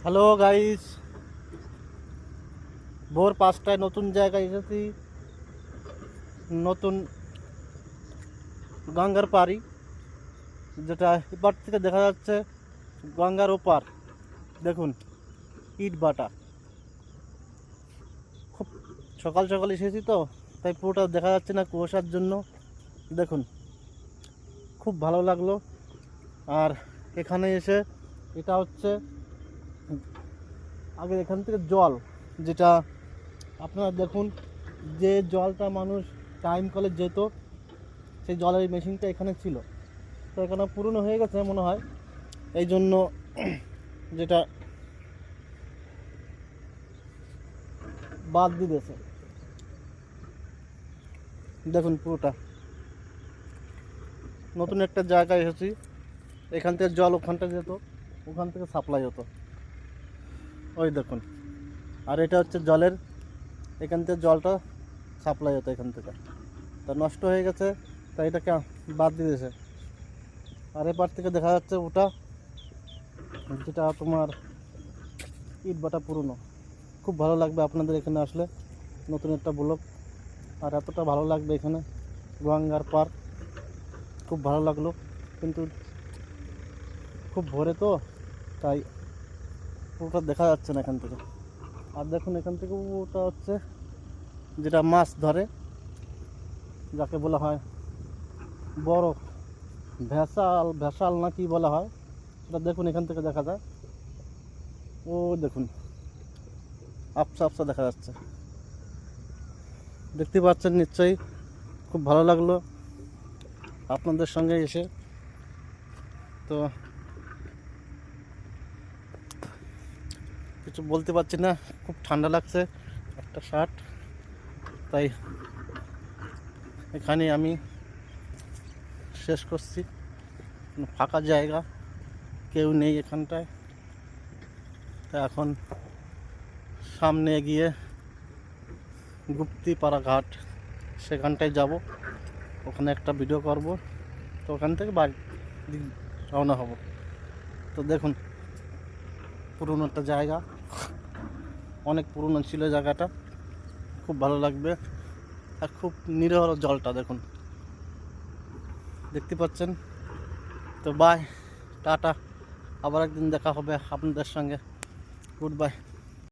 Hello guys, ভোর 5টায় নতুন জায়গায় এসেছি। নতুন গঙ্গার পাড়ি, যেটা এপার থেকে দেখা যাচ্ছে গঙ্গার ওপার। দেখুন, ইট বাটা। খুব সকাল সকাল এসেছি তো, তাই পুরোটা দেখা যাচ্ছে না কুয়াশার জন্য। দেখুন, খুব ভালো লাগলো। আর এখানে এসে এটা হচ্ছে আগে এখান থেকে জল, যেটা আপনারা দেখুন, যে জলটা মানুষ টাইম কলে যেত, সেই জলের মেশিনটা এখানে ছিল। তো এখানে পুরনো হয়ে গেছে মনে হয়, এই জন্য যেটা বাদ দিয়ে দিয়েছে। দেখুন, পুরোটা নতুন একটা জায়গায় এসেছি। এখান থেকে জল ওখানটা যেত, ওখান থেকে সাপ্লাই হতো। ওই দেখুন, আর এটা হচ্ছে জলের, এখান থেকে জলটা সাপ্লাই হতো এখান থেকে। তা নষ্ট হয়ে গেছে, তাই এটাকে বাদ দিয়ে দিয়েছে। আর এপার থেকে দেখা যাচ্ছে ওটা, যেটা তোমার ইট বাটা পুরনো। খুব ভালো লাগবে আপনাদের এখানে আসলে, নতুন একটা ব্লগ। আর এতটা ভালো লাগবে এখানে গঙ্গার পার, খুব ভালো লাগলো। কিন্তু খুব ভোরে তো, তাই পুরোটা দেখা যাচ্ছে না এখান থেকে। আর দেখুন, এখান থেকে ওটা হচ্ছে যেটা মাছ ধরে, যাকে বলা হয় বড় ভেসাল, ভেসাল না কি বলা হয় সেটা। দেখুন, এখান থেকে দেখা যায়। ও দেখুন, আবসা আবসা দেখা যাচ্ছে, দেখতে পাচ্ছেন নিশ্চয়ই। খুব ভালো লাগলো আপনাদের সঙ্গে এসে। তো কিছু বলতে পারছি না, খুব ঠান্ডা লাগছে, একটা শার্ট। তাই এখানে আমি শেষ করছি। ফাঁকা জায়গা, কেউ নেই এখানটায়। তা এখন সামনে এগিয়ে গুপ্তিপাড়া ঘাট, সেখানটায় যাব। ওখানে একটা ভিডিও করব। তো ওখান থেকে বাড়ি রওনা হব। তো দেখুন, পুরনো একটা জায়গা, অনেক পুরনো ছিল জায়গাটা। খুব ভালো লাগবে। আর খুব নিরহ জলটা দেখুন, দেখতে পাচ্ছেন। তো বাই, টাটা, আবার একদিন দেখা হবে আপনাদের সঙ্গে। Good bye.